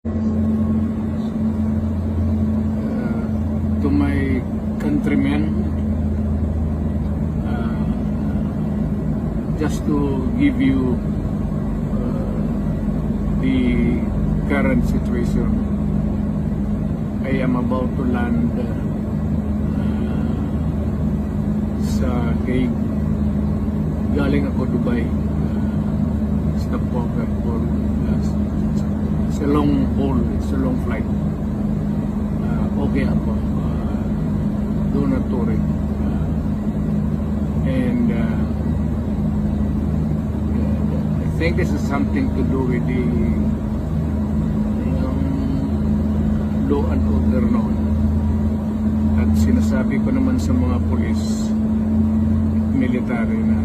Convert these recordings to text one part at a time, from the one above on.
To my countrymen, just to give you the current situation. I am about to land sa Hague. Galing ako Dubai. Stop over for it's a long haul, it's a long flight. Okay ako. Do not worry. And I think this is something to do with the law and order noon. At sinasabi ko naman sa mga pulis, military na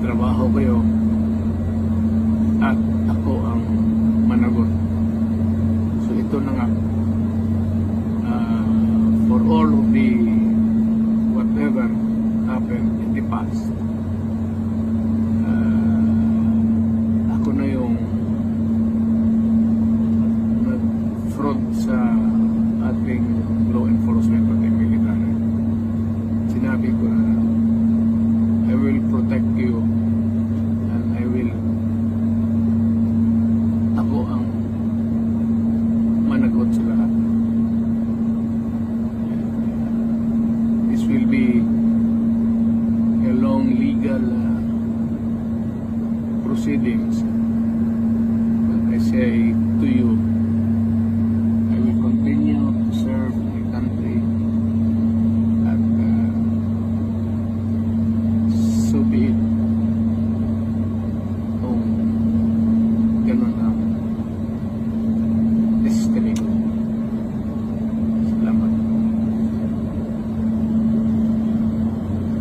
trabaho kayo at ako ang managot. So ito na nga.